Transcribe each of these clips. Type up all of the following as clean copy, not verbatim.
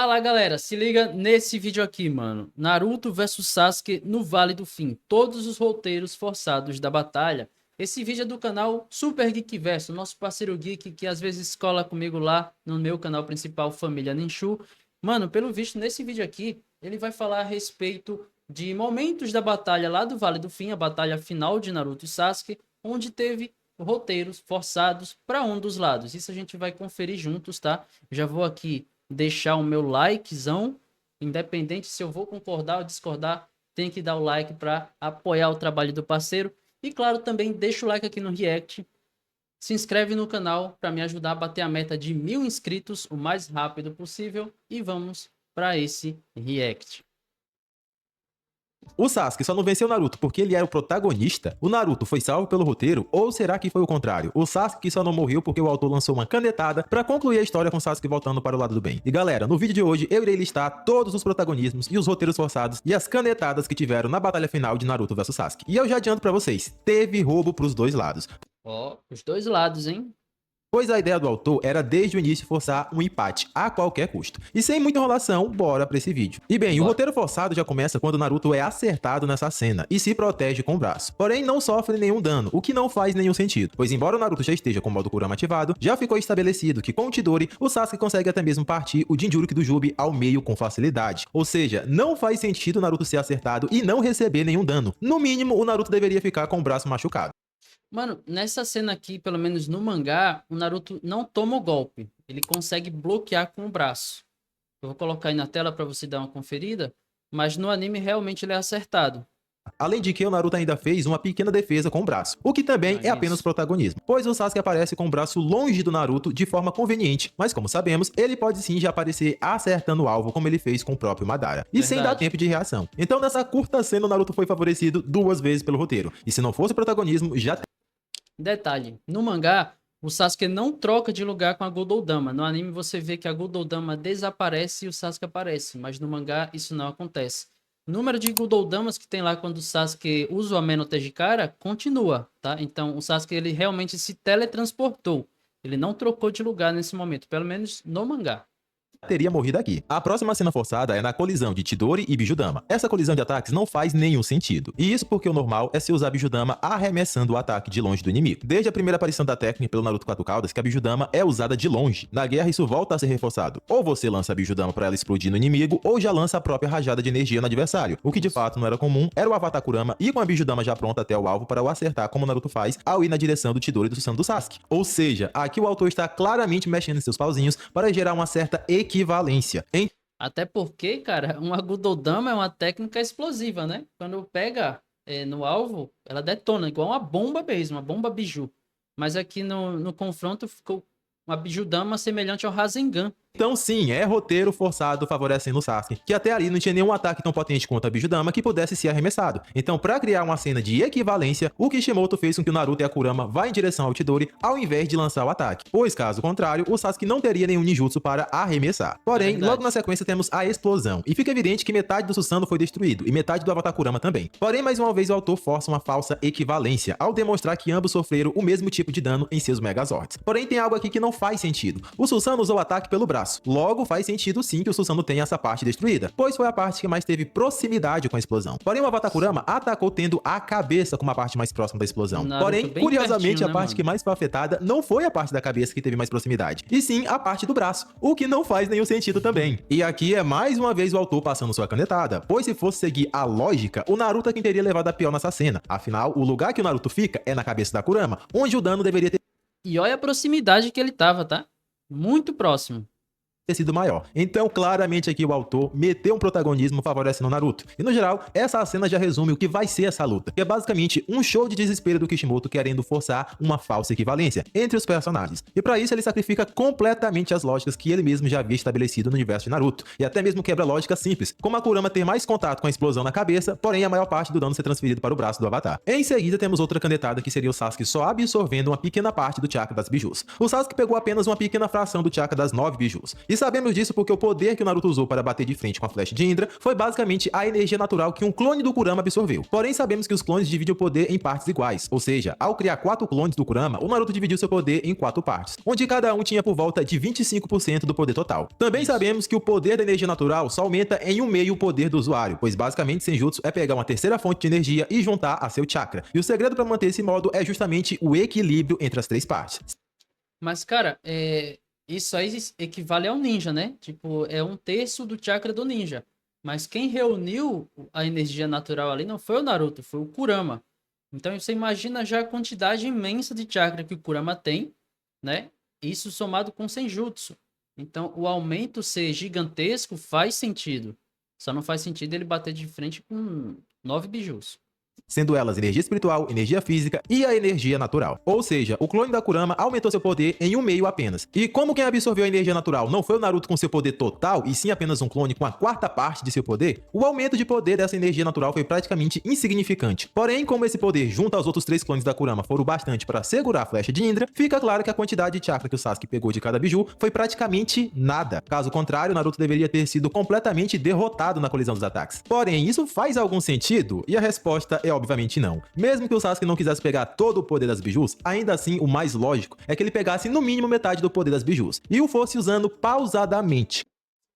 Fala galera, se liga nesse vídeo aqui, mano. Naruto versus Sasuke no Vale do Fim. Todos os roteiros forçados da batalha. Esse vídeo é do canal Super Geek Verso, nosso parceiro geek que às vezes cola comigo lá no meu canal principal, Família Ninshu. Mano, pelo visto, nesse vídeo aqui, ele vai falar a respeito de momentos da batalha lá do Vale do Fim, a batalha final de Naruto e Sasuke, onde teve roteiros forçados para um dos lados. Isso a gente vai conferir juntos, tá? Já vou aqui deixar o meu likezão, independente se eu vou concordar ou discordar, tem que dar o like para apoiar o trabalho do parceiro. E claro, também deixa o like aqui no React, se inscreve no canal para me ajudar a bater a meta de 1000 inscritos o mais rápido possível e vamos para esse React. O Sasuke só não venceu o Naruto porque ele era o protagonista? O Naruto foi salvo pelo roteiro? Ou será que foi o contrário? O Sasuke só não morreu porque o autor lançou uma canetada pra concluir a história com o Sasuke voltando para o lado do bem. E galera, no vídeo de hoje eu irei listar todos os protagonismos e os roteiros forçados e as canetadas que tiveram na batalha final de Naruto vs Sasuke. E eu já adianto pra vocês, teve roubo pros dois lados. Ó, os dois lados, hein? Pois a ideia do autor era desde o início forçar um empate a qualquer custo. E sem muita enrolação, bora pra esse vídeo. E bem, o roteiro forçado já começa quando Naruto é acertado nessa cena e se protege com o braço. Porém, não sofre nenhum dano, o que não faz nenhum sentido. Pois embora o Naruto já esteja com o modo Kurama ativado, já ficou estabelecido que com o Chidori, o Sasuke consegue até mesmo partir o Jinchuriki do Jubi ao meio com facilidade. Ou seja, não faz sentido o Naruto ser acertado e não receber nenhum dano. No mínimo, o Naruto deveria ficar com o braço machucado. Mano, nessa cena aqui, pelo menos no mangá, o Naruto não toma o golpe. Ele consegue bloquear com o braço. Eu vou colocar aí na tela pra você dar uma conferida, mas no anime realmente ele é acertado. Além de que o Naruto ainda fez uma pequena defesa com o braço, o que também é apenas protagonismo, pois o Sasuke aparece com o braço longe do Naruto de forma conveniente, mas como sabemos, ele pode sim já aparecer acertando o alvo como ele fez com o próprio Madara, e sem dar tempo de reação. Então nessa curta cena o Naruto foi favorecido 2 vezes pelo roteiro, e se não fosse protagonismo, já... Detalhe, no mangá, o Sasuke não troca de lugar com a Godoudama. No anime você vê que a Godoudama desaparece e o Sasuke aparece, mas no mangá isso não acontece. O número de Godoudamas que tem lá quando o Sasuke usa o Ame no Tejikara continua, tá? Então o Sasuke ele realmente se teletransportou. Ele não trocou de lugar nesse momento, pelo menos no mangá. Teria morrido aqui. A próxima cena forçada é na colisão de Chidori e Bijudama. Essa colisão de ataques não faz nenhum sentido. E isso porque o normal é se usar Bijudama arremessando o ataque de longe do inimigo. Desde a primeira aparição da técnica pelo Naruto Quatro Caudas, que a Bijudama é usada de longe. Na guerra isso volta a ser reforçado. Ou você lança a Bijudama para ela explodir no inimigo, ou já lança a própria rajada de energia no adversário. O que de fato não era comum era o Avatar Kurama e com a Bijudama já pronta até o alvo para o acertar como o Naruto faz ao ir na direção do Chidori e do Susanoo do Sasuke. Ou seja, aqui o autor está claramente mexendo em seus pauzinhos para gerar uma certa equivalência. Até porque, cara, uma Godoudama é uma técnica explosiva, né? Quando pega no alvo, ela detona, igual uma bomba mesmo, uma bomba biju. Mas aqui no confronto ficou uma Bijudama semelhante ao Rasengan. Então sim, é roteiro forçado favorecendo o Sasuke, que até ali não tinha nenhum ataque tão potente quanto a Bijudama que pudesse ser arremessado. Então, para criar uma cena de equivalência, o Kishimoto fez com que o Naruto e a Kurama vá em direção ao Chidori ao invés de lançar o ataque, pois caso contrário, o Sasuke não teria nenhum ninjutsu para arremessar. Porém, logo na sequência temos a explosão, e fica evidente que metade do Susanoo foi destruído, e metade do Avatar Kurama também. Porém, mais uma vez o autor força uma falsa equivalência, ao demonstrar que ambos sofreram o mesmo tipo de dano em seus Megazords. Porém, tem algo aqui que não faz sentido. O Susanoo usou o ataque pelo braço. Logo, faz sentido sim que o Susanoo tenha essa parte destruída, pois foi a parte que mais teve proximidade com a explosão. Porém, o Avatar Kurama atacou tendo a cabeça como a parte mais próxima da explosão. Porém, curiosamente, a parte que mais foi afetada não foi a parte da cabeça que teve mais proximidade, e sim a parte do braço, o que não faz nenhum sentido também. E aqui é mais uma vez o autor passando sua canetada, pois se fosse seguir a lógica, o Naruto é quem teria levado a pior nessa cena. Afinal, o lugar que o Naruto fica é na cabeça da Kurama, onde o dano deveria ter... E olha a proximidade que ele tava, tá? Muito próximo. Sido maior. Então, claramente aqui o autor meteu um protagonismo favorecendo o Naruto. E no geral, essa cena já resume o que vai ser essa luta, que é basicamente um show de desespero do Kishimoto querendo forçar uma falsa equivalência entre os personagens. E para isso ele sacrifica completamente as lógicas que ele mesmo já havia estabelecido no universo de Naruto, e até mesmo quebra lógicas simples, como a Kurama ter mais contato com a explosão na cabeça, porém a maior parte do dano ser transferido para o braço do Avatar. Em seguida temos outra canetada que seria o Sasuke só absorvendo uma pequena parte do chakra das bijus. O Sasuke pegou apenas uma pequena fração do chakra das 9 bijus. E sabemos disso porque o poder que o Naruto usou para bater de frente com a flecha de Indra foi basicamente a energia natural que um clone do Kurama absorveu. Porém, sabemos que os clones dividem o poder em partes iguais, ou seja, ao criar 4 clones do Kurama, o Naruto dividiu seu poder em 4 partes, onde cada um tinha por volta de 25% do poder total. Também sabemos que o poder da energia natural só aumenta em 1/2 o poder do usuário, pois basicamente Senjutsu é pegar uma terceira fonte de energia e juntar a seu chakra. E o segredo para manter esse modo é justamente o equilíbrio entre as 3 partes. Mas, cara, isso aí equivale ao ninja, né? Tipo, é 1/3 do chakra do ninja. Mas quem reuniu a energia natural ali não foi o Naruto, foi o Kurama. Então você imagina já a quantidade imensa de chakra que o Kurama tem, né? Isso somado com Senjutsu. Então o aumento ser gigantesco faz sentido. Só não faz sentido ele bater de frente com 9 bijus. Sendo elas energia espiritual, energia física e a energia natural. Ou seja, o clone da Kurama aumentou seu poder em 1/2 apenas. E como quem absorveu a energia natural não foi o Naruto com seu poder total, e sim apenas um clone com a 4ª parte de seu poder, o aumento de poder dessa energia natural foi praticamente insignificante. Porém, como esse poder junto aos outros 3 clones da Kurama foram bastante para segurar a flecha de Indra, fica claro que a quantidade de chakra que o Sasuke pegou de cada biju foi praticamente nada. Caso contrário, o Naruto deveria ter sido completamente derrotado na colisão dos ataques. Porém, isso faz algum sentido? E a resposta é obviamente não. Mesmo que o Sasuke não quisesse pegar todo o poder das bijus, ainda assim o mais lógico é que ele pegasse no mínimo metade do poder das bijus e o fosse usando pausadamente.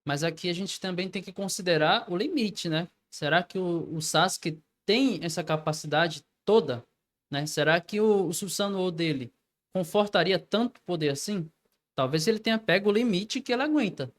Mas aqui a gente também tem que considerar o limite, né? Será que o Sasuke tem essa capacidade toda, né? Será que o Susanoo dele confortaria tanto poder assim? Talvez ele tenha pego o limite que ele aguenta.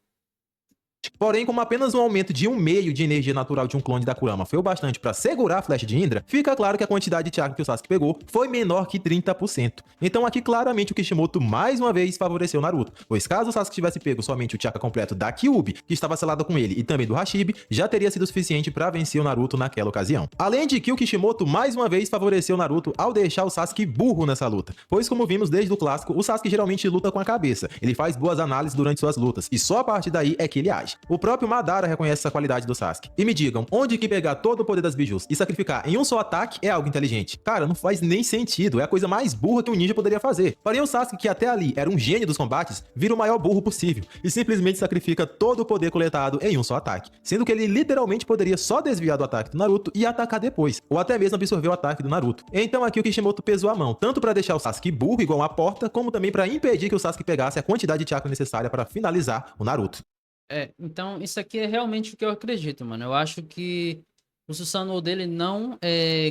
Porém, como apenas um aumento de 1/2 de energia natural de um clone da Kurama foi o bastante para segurar a flecha de Indra, fica claro que a quantidade de chakra que o Sasuke pegou foi menor que 30%. Então aqui claramente o Kishimoto mais uma vez favoreceu Naruto, pois caso o Sasuke tivesse pego somente o chakra completo da Kyuubi, que estava selado com ele, e também do Hashibi, já teria sido suficiente para vencer o Naruto naquela ocasião. Além de que o Kishimoto mais uma vez favoreceu Naruto ao deixar o Sasuke burro nessa luta, pois como vimos desde o clássico, o Sasuke geralmente luta com a cabeça, ele faz boas análises durante suas lutas, e só a partir daí é que ele age. O próprio Madara reconhece essa qualidade do Sasuke. E me digam, onde que pegar todo o poder das bijus e sacrificar em um só ataque é algo inteligente? Cara, não faz nem sentido, é a coisa mais burra que um ninja poderia fazer. Porém, o Sasuke, que até ali era um gênio dos combates, vira o maior burro possível e simplesmente sacrifica todo o poder coletado em um só ataque, sendo que ele literalmente poderia só desviar do ataque do Naruto e atacar depois, ou até mesmo absorver o ataque do Naruto. Então aqui o Kishimoto pesou a mão, tanto para deixar o Sasuke burro igual uma porta, como também para impedir que o Sasuke pegasse a quantidade de chakra necessária para finalizar o Naruto. Então isso aqui é realmente o que eu acredito, mano. Eu acho que o Susanoo dele não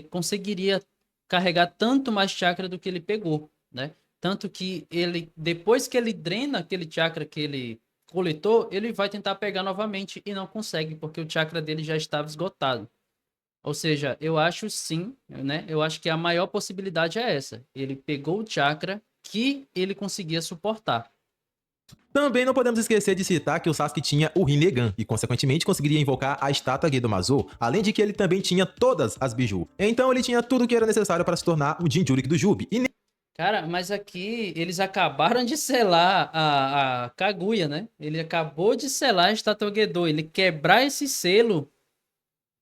conseguiria carregar tanto mais chakra do que ele pegou, né? Tanto que ele, depois que ele drena aquele chakra que ele coletou, ele vai tentar pegar novamente e não consegue, porque o chakra dele já estava esgotado. Ou seja, eu acho sim, né? Eu acho que a maior possibilidade é essa. Ele pegou o chakra que ele conseguia suportar. Também não podemos esquecer de citar que o Sasuke tinha o Rinnegan e, consequentemente, conseguiria invocar a estátua Gedomazo, além de que ele também tinha todas as biju. Então ele tinha tudo o que era necessário para se tornar o Jinchuriki do Jubi. Cara, mas aqui eles acabaram de selar a Kaguya, né? Ele acabou de selar a estátua Gedo. Ele quebrar esse selo,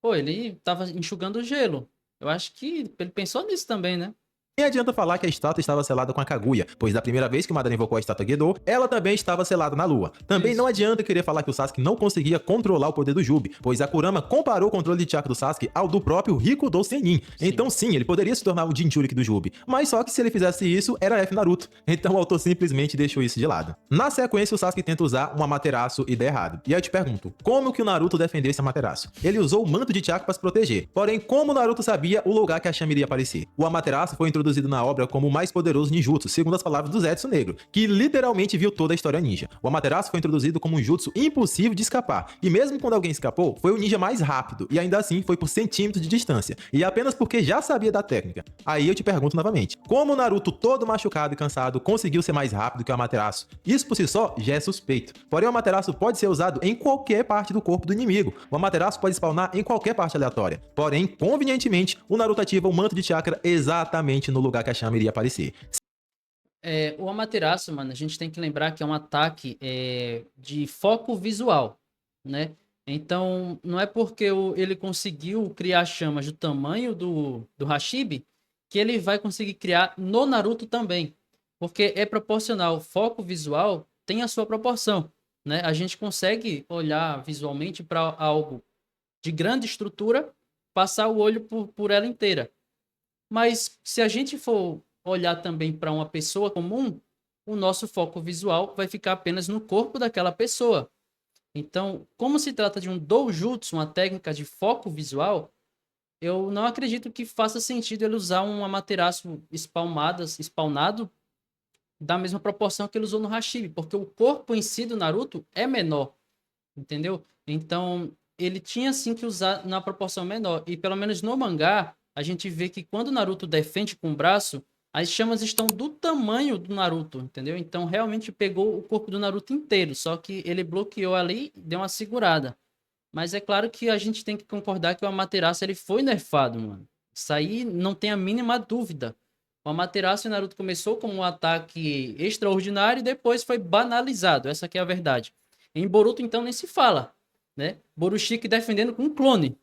pô, ele tava enxugando o gelo. Eu acho que ele pensou nisso também, né? Nem adianta falar que a estátua estava selada com a Kaguya, pois da primeira vez que o Madara invocou a estátua Gedo, ela também estava selada na lua. Também Isso. não adianta querer falar que o Sasuke não conseguia controlar o poder do Jubi, pois a Kurama comparou o controle de chakra do Sasuke ao do próprio Rikudo Sennin. Então sim, ele poderia se tornar o Jinchuriki do Jubi, mas só que se ele fizesse isso, era F Naruto. Então o autor simplesmente deixou isso de lado. Na sequência, o Sasuke tenta usar um Amaterasu e dá errado. E aí eu te pergunto, como que o Naruto defendeu esse Amaterasu? Ele usou o manto de chakra para se proteger. Porém, como o Naruto sabia o lugar que a chama iria aparecer? O Amaterasu foi introduzido na obra como o mais poderoso ninjutsu, segundo as palavras do Zetsu Negro, que literalmente viu toda a história ninja. O Amaterasu foi introduzido como um jutsu impossível de escapar, e mesmo quando alguém escapou, foi o ninja mais rápido, e ainda assim foi por centímetros de distância, e apenas porque já sabia da técnica. Aí eu te pergunto novamente, como o Naruto todo machucado e cansado conseguiu ser mais rápido que o Amaterasu? Isso por si só já é suspeito. Porém, o Amaterasu pode ser usado em qualquer parte do corpo do inimigo. O Amaterasu pode spawnar em qualquer parte aleatória. Porém, convenientemente, o Naruto ativa o manto de chakra exatamente no lugar que a chama iria aparecer. O Amaterasu, mano, a gente tem que lembrar que é um ataque de foco visual, né? Então, não é porque ele conseguiu criar chamas do tamanho do Hashibi que ele vai conseguir criar no Naruto também. Porque é proporcional. O foco visual tem a sua proporção. né? A gente consegue olhar visualmente para algo de grande estrutura, passar o olho por ela inteira. Mas se a gente for olhar também para uma pessoa comum, o nosso foco visual vai ficar apenas no corpo daquela pessoa. Então, como se trata de um doujutsu, uma técnica de foco visual, eu não acredito que faça sentido ele usar um Amaterasu spawnado da mesma proporção que ele usou no Hashibi, porque o corpo em si do Naruto é menor, entendeu? Então, ele tinha sim que usar na proporção menor. E pelo menos no mangá, a gente vê que quando o Naruto defende com o braço, as chamas estão do tamanho do Naruto, entendeu? Então, realmente pegou o corpo do Naruto inteiro, só que ele bloqueou ali e deu uma segurada. Mas é claro que a gente tem que concordar que o Amaterasu ele foi nerfado, mano. Isso aí não tem a mínima dúvida. O Amaterasu e Naruto começou como um ataque extraordinário e depois foi banalizado. Essa aqui é a verdade. Em Boruto, então, nem se fala, né? Borushiki defendendo com um clone.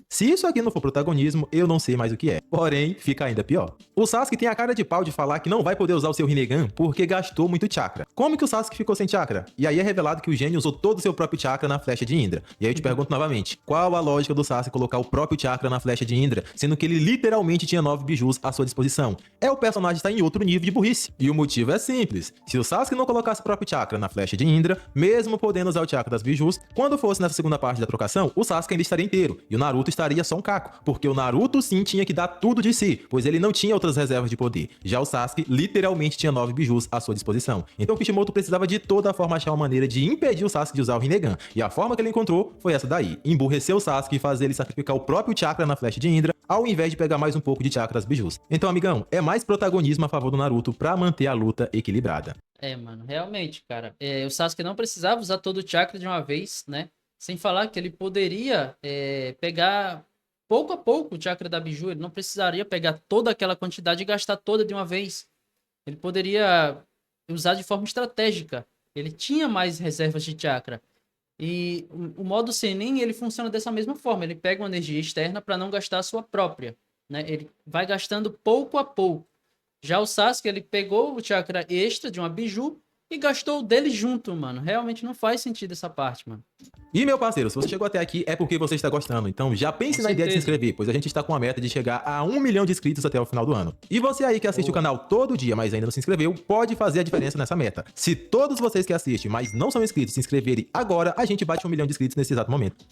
Se isso aqui não for protagonismo, eu não sei mais o que é. Porém, fica ainda pior. O Sasuke tem a cara de pau de falar que não vai poder usar o seu Rinnegan porque gastou muito chakra. Como que o Sasuke ficou sem chakra? E aí é revelado que o gênio usou todo o seu próprio chakra na flecha de Indra. E aí eu te pergunto novamente, qual a lógica do Sasuke colocar o próprio chakra na flecha de Indra, sendo que ele literalmente tinha 9 bijus à sua disposição? É o personagem estar em outro nível de burrice. E o motivo é simples. Se o Sasuke não colocasse o próprio chakra na flecha de Indra, mesmo podendo usar o chakra das bijus, quando fosse nessa segunda parte da trocação, o Sasuke ainda estaria inteiro, e o Naruto estaria só um caco, porque o Naruto sim tinha que dar tudo de si, pois ele não tinha outras reservas de poder. Já o Sasuke literalmente tinha 9 bijus à sua disposição. Então o Kishimoto precisava de toda forma achar uma maneira de impedir o Sasuke de usar o Rinnegan, e a forma que ele encontrou foi essa daí: emburrecer o Sasuke e fazer ele sacrificar o próprio chakra na flecha de Indra, ao invés de pegar mais um pouco de chakra das bijus. Então, amigão, é mais protagonismo a favor do Naruto pra manter a luta equilibrada. É, mano, realmente, cara. O Sasuke não precisava usar todo o chakra de uma vez, né? Sem falar que ele poderia pegar pouco a pouco o chakra da Biju. Ele não precisaria pegar toda aquela quantidade e gastar toda de uma vez. Ele poderia usar de forma estratégica. Ele tinha mais reservas de chakra. E o modo Senin, ele funciona dessa mesma forma. Ele pega uma energia externa para não gastar a sua própria, né? Ele vai gastando pouco a pouco. Já o Sasuke, ele pegou o chakra extra de uma Biju e gastou o dele junto, mano. Realmente não faz sentido essa parte, mano. E, meu parceiro, se você chegou até aqui é porque você está gostando. Então já pense Com na ideia de se certeza. inscrever, pois a gente está com a meta de chegar a 1 milhão de inscritos até o final do ano. E você aí que assiste o Boa. canal todo dia, mas ainda não se inscreveu, pode fazer a diferença nessa meta. Se todos vocês que assistem, mas não são inscritos, se inscreverem agora, a gente bate 1 milhão de inscritos nesse exato momento.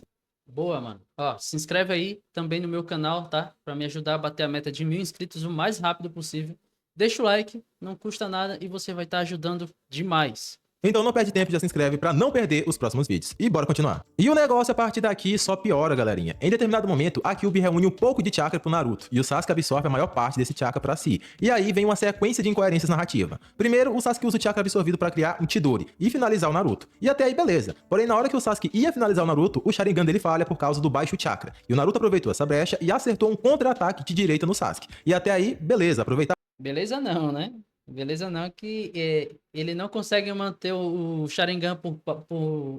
Boa, mano. Ó, se inscreve aí também no meu canal, tá? Pra me ajudar a bater a meta de 1.000 inscritos o mais rápido possível. Deixa o like, não custa nada e você vai estar ajudando demais. Então não perde tempo, já se inscreve pra não perder os próximos vídeos. E bora continuar. E o negócio a partir daqui só piora, galerinha. Em determinado momento, a Kyuubi reúne um pouco de chakra pro Naruto, e o Sasuke absorve a maior parte desse chakra pra si. E aí vem uma sequência de incoerências narrativa. Primeiro, o Sasuke usa o chakra absorvido pra criar um Chidori e finalizar o Naruto. E até aí beleza. Porém, na hora que o Sasuke ia finalizar o Naruto, o Sharingan dele falha por causa do baixo chakra. E o Naruto aproveitou essa brecha e acertou um contra-ataque de direita no Sasuke. E até aí, beleza, aproveitar. Beleza não, né? Beleza não que ele não consegue manter o Sharingan por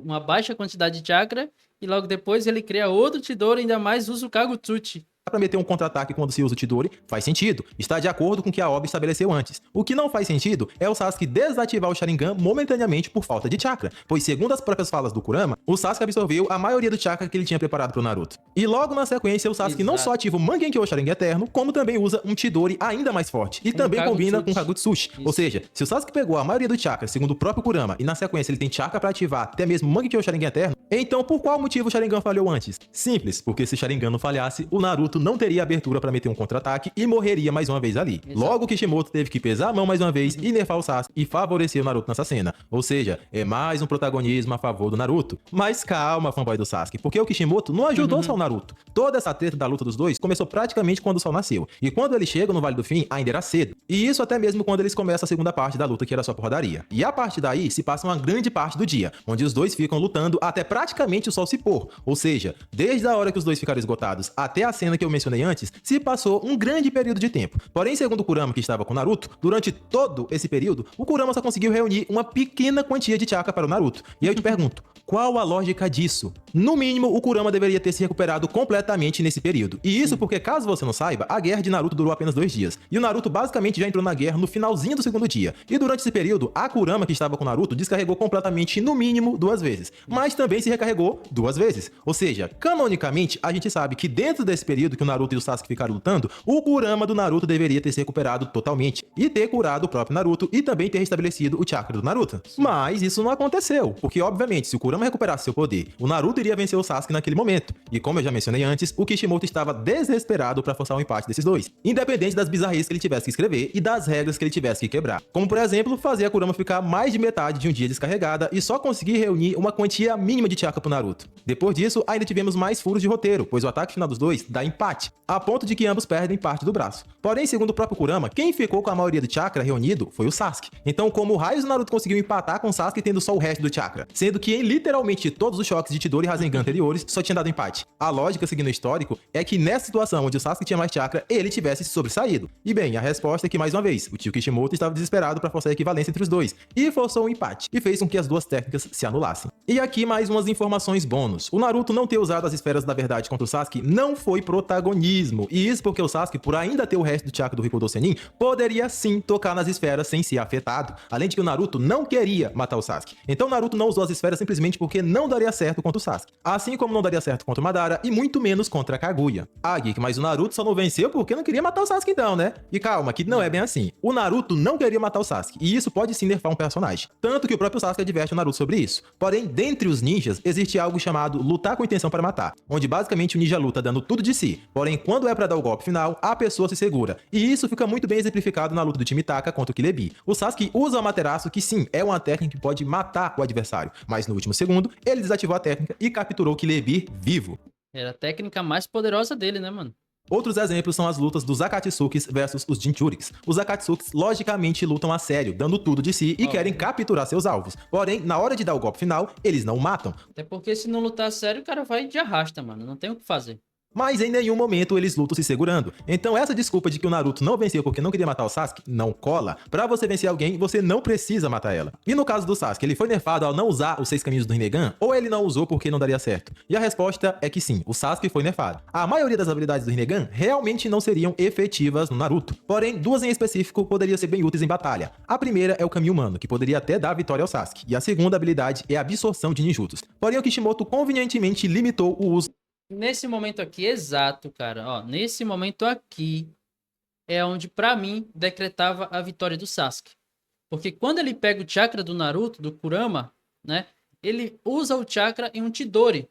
uma baixa quantidade de chakra e logo depois ele cria outro Chidori e ainda mais usa o Kagutsuchi. Pra meter um contra-ataque quando se usa o Chidori, faz sentido. Está de acordo com o que a obra estabeleceu antes. O que não faz sentido é o Sasuke desativar o Sharingan momentaneamente por falta de chakra, pois segundo as próprias falas do Kurama, o Sasuke absorveu a maioria do chakra que ele tinha preparado pro Naruto. E logo na sequência, o Sasuke não Exato. só ativa o Mangenkyo Sharingan Eterno, como também usa um Chidori ainda mais forte. E Com também combina com o Kagutsuchi. Kagutsuchi. Ou seja, se o Sasuke pegou a maioria do chakra, segundo o próprio Kurama, e na sequência ele tem chakra pra ativar até mesmo o Mangenkyo Sharingan Eterno, então por qual motivo o Sharingan falhou antes? Simples, porque se o Sharingan não falhasse, o Naruto não teria abertura pra meter um contra-ataque e morreria mais uma vez ali. Exato. Logo, Kishimoto teve que pesar a mão mais uma vez e nerfar o Sasuke e favorecer o Naruto nessa cena. Ou seja, é mais um protagonismo a favor do Naruto. Mas calma, fanboy do Sasuke, porque o Kishimoto não ajudou só o Naruto. Toda essa treta da luta dos dois começou praticamente quando o Sol nasceu. E quando eles chegam no Vale do Fim, ainda era cedo. E isso até mesmo quando eles começam a segunda parte da luta, que era só porradaria. E a partir daí, se passa uma grande parte do dia, onde os dois ficam lutando até praticamente o sol se pôr. Ou seja, desde a hora que os dois ficaram esgotados até a cena que eu mencionei antes, se passou um grande período de tempo. Porém, segundo o Kurama, que estava com o Naruto, durante todo esse período, o Kurama só conseguiu reunir uma pequena quantia de chakra para o Naruto. E aí eu te pergunto, qual a lógica disso? No mínimo, o Kurama deveria ter se recuperado completamente nesse período. E isso porque, caso você não saiba, a guerra de Naruto durou apenas 2 dias. E o Naruto basicamente já entrou na guerra no finalzinho do segundo dia. E durante esse período, a Kurama que estava com o Naruto descarregou completamente no mínimo 2 vezes. Mas também se recarregou 2 vezes. Ou seja, canonicamente, a gente sabe que dentro desse período que o Naruto e o Sasuke ficaram lutando, o Kurama do Naruto deveria ter se recuperado totalmente. E ter curado o próprio Naruto e também ter restabelecido o chakra do Naruto. Mas isso não aconteceu. Porque, obviamente, se o Kurama recuperasse seu poder, o Naruto iria vencer o Sasuke naquele momento. E como eu já mencionei antes, o Kishimoto estava desesperado para forçar o empate desses dois, independente das bizarrices que ele tivesse que escrever e das regras que ele tivesse que quebrar. Como, por exemplo, fazer a Kurama ficar mais de metade de um dia descarregada e só conseguir reunir uma quantia mínima de chakra pro Naruto. Depois disso, ainda tivemos mais furos de roteiro, pois o ataque final dos dois dá empate, a ponto de que ambos perdem parte do braço. Porém, segundo o próprio Kurama, quem ficou com a maioria do chakra reunido foi o Sasuke. Então, como raios o Naruto conseguiu empatar com o Sasuke tendo só o resto do chakra, sendo que em literalmente todos os choques de Chidori e Rasengan anteriores só tinha dado empate. A lógica, seguindo o histórico, é que nessa situação onde o Sasuke tinha mais chakra, ele tivesse se sobressaído. E bem, a resposta é que, mais uma vez, o tio Kishimoto estava desesperado para forçar a equivalência entre os dois, e forçou um empate, e fez com que as duas técnicas se anulassem. E aqui mais umas informações bônus. O Naruto não ter usado as esferas da verdade contra o Sasuke não foi protagonismo, e isso porque o Sasuke, por ainda ter o resto do chakra do Rikudo Sennin, poderia sim tocar nas esferas sem ser afetado, além de que o Naruto não queria matar o Sasuke. Então o Naruto não usou as esferas simplesmente porque não daria certo contra o Sasuke, assim como não daria certo contra o Madara e muito menos contra a Kaguya. Ah, Geek, mas o Naruto só não venceu porque não queria matar o Sasuke então, né? E calma, que não é bem assim. O Naruto não queria matar o Sasuke, e isso pode sim nerfar um personagem. Tanto que o próprio Sasuke adverte o Naruto sobre isso. Porém, dentre os ninjas, existe algo chamado lutar com intenção para matar, onde basicamente o ninja luta dando tudo de si, porém quando é para dar o golpe final, a pessoa se segura. E isso fica muito bem exemplificado na luta do time Taka contra o Killer Bee. O Sasuke usa o Amaterasu, que sim, é uma técnica que pode matar o adversário, mas no último segundo, ele desativou a técnica e capturou o Killer Bee vivo. Era a técnica mais poderosa dele, né, mano? Outros exemplos são as lutas dos Akatsukis versus os Jinchurikis. Os Akatsukis logicamente lutam a sério, dando tudo de si e querem capturar seus alvos. Porém, na hora de dar o golpe final, eles não matam. Até porque se não lutar sério, o cara vai de arrasta, mano. Não tem o que fazer. Mas em nenhum momento eles lutam se segurando. Então essa desculpa de que o Naruto não venceu porque não queria matar o Sasuke não cola. Pra você vencer alguém, você não precisa matar ela. E no caso do Sasuke, ele foi nerfado ao não usar os 6 caminhos do Rinnegan, ou ele não usou porque não daria certo? E a resposta é que sim, o Sasuke foi nerfado. A maioria das habilidades do Rinnegan realmente não seriam efetivas no Naruto. Porém, 2 em específico poderiam ser bem úteis em batalha. A primeira é o caminho humano, que poderia até dar a vitória ao Sasuke. E a segunda habilidade é a absorção de ninjutsus. Porém, o Kishimoto convenientemente limitou o uso. Nesse momento aqui, exato, cara. Ó, nesse momento aqui é onde, pra mim, decretava a vitória do Sasuke. Porque quando ele pega o chakra do Naruto, do Kurama, né? Ele usa o chakra em um Chidori.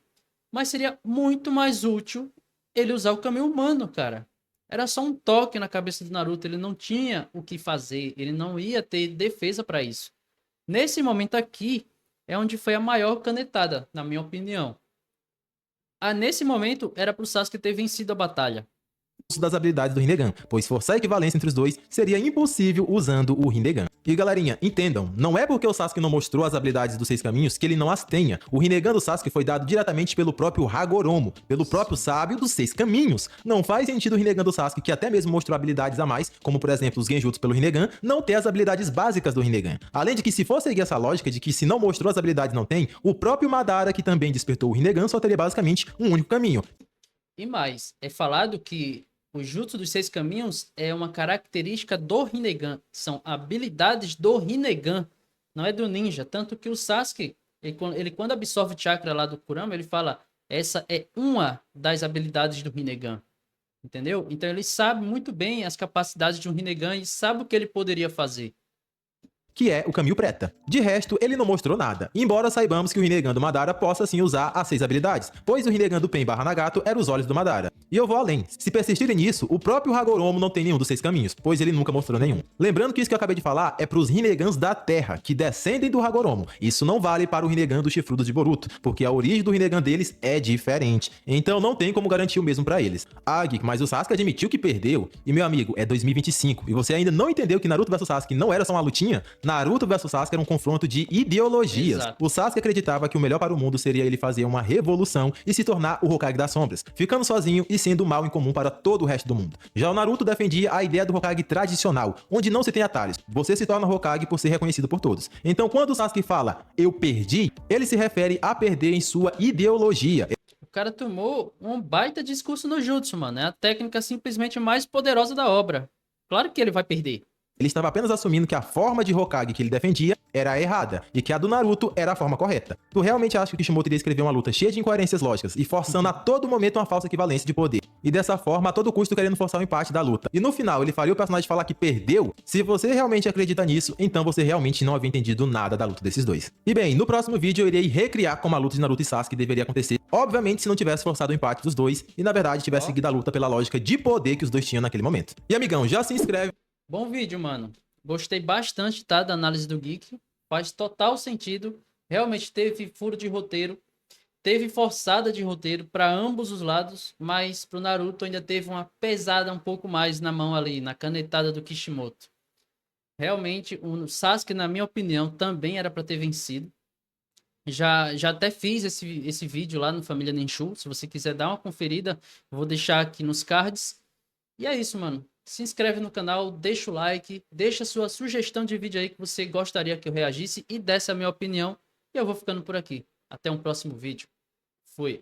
Mas seria muito mais útil ele usar o caminho humano, cara. Era só um toque na cabeça do Naruto. Ele não tinha o que fazer. Ele não ia ter defesa pra isso. Nesse momento aqui é onde foi a maior canetada, na minha opinião. Nesse momento, era pro Sasuke ter vencido a batalha. Das habilidades do Rinnegan, pois forçar a equivalência entre os dois seria impossível usando o Rinnegan. E galerinha, entendam, não é porque o Sasuke não mostrou as habilidades dos 6 caminhos que ele não as tenha. O Rinnegan do Sasuke foi dado diretamente pelo próprio Hagoromo, pelo próprio sábio dos 6 caminhos. Não faz sentido o Rinnegan do Sasuke, que até mesmo mostrou habilidades a mais, como por exemplo os Genjutsu pelo Rinnegan, não ter as habilidades básicas do Rinnegan. Além de que, se for seguir essa lógica de que se não mostrou as habilidades não tem, o próprio Madara, que também despertou o Rinnegan, só teria basicamente um único caminho. E mais, é falado que o Jutsu dos 6 caminhos é uma característica do Rinnegan. São habilidades do Rinnegan, não é do ninja. Tanto que o Sasuke, ele quando absorve o chakra lá do Kurama, ele fala, essa é uma das habilidades do Rinnegan. Entendeu? Então ele sabe muito bem as capacidades de um Rinnegan e sabe o que ele poderia fazer. Que é o caminho preta. De resto, ele não mostrou nada, embora saibamos que o Rinnegan do Madara possa sim usar as 6 habilidades, pois o Rinnegan do Pen / Nagato era os olhos do Madara. E eu vou além, se persistirem nisso, o próprio Hagoromo não tem nenhum dos 6 caminhos, pois ele nunca mostrou nenhum. Lembrando que isso que eu acabei de falar é pros Rinnegans da Terra, que descendem do Hagoromo. Isso não vale para o Rinnegan dos chifrudos de Boruto, porque a origem do Rinnegan deles é diferente, então não tem como garantir o mesmo pra eles. Ah, Geek, mas o Sasuke admitiu que perdeu, e meu amigo, é 2025, e você ainda não entendeu que Naruto vs Sasuke não era só uma lutinha? Naruto vs Sasuke era um confronto de ideologias. Exato. O Sasuke acreditava que o melhor para o mundo seria ele fazer uma revolução e se tornar o Hokage das Sombras, ficando sozinho e sendo o mal em comum para todo o resto do mundo. Já o Naruto defendia a ideia do Hokage tradicional, onde não se tem atalhos. Você se torna Hokage por ser reconhecido por todos. Então, quando o Sasuke fala, eu perdi, ele se refere a perder em sua ideologia. O cara tomou um baita discurso no Jutsu, mano. É a técnica simplesmente mais poderosa da obra. Claro que ele vai perder. Ele estava apenas assumindo que a forma de Hokage que ele defendia era a errada e que a do Naruto era a forma correta. Tu realmente acha que o Kishimoto iria escrever uma luta cheia de incoerências lógicas e forçando a todo momento uma falsa equivalência de poder? E dessa forma, a todo custo querendo forçar o empate da luta. E no final, ele faria o personagem falar que perdeu? Se você realmente acredita nisso, então você realmente não havia entendido nada da luta desses dois. E bem, no próximo vídeo eu irei recriar como a luta de Naruto e Sasuke deveria acontecer. Obviamente, se não tivesse forçado o empate dos dois e, na verdade, tivesse seguido a luta pela lógica de poder que os dois tinham naquele momento. E, amigão, já se inscreve. Bom vídeo, mano. Gostei bastante, tá, da análise do Geek. Faz total sentido. Realmente teve furo de roteiro. Teve forçada de roteiro para ambos os lados. Mas pro Naruto ainda teve uma pesada um pouco mais na mão ali, na canetada do Kishimoto. Realmente, o Sasuke, na minha opinião, também era para ter vencido. Já até fiz esse vídeo lá no Família Nenshu. Se você quiser dar uma conferida, eu vou deixar aqui nos cards. E é isso, mano. Se inscreve no canal, deixa o like, deixa sua sugestão de vídeo aí que você gostaria que eu reagisse e desse a minha opinião. E eu vou ficando por aqui. Até um próximo vídeo. Fui.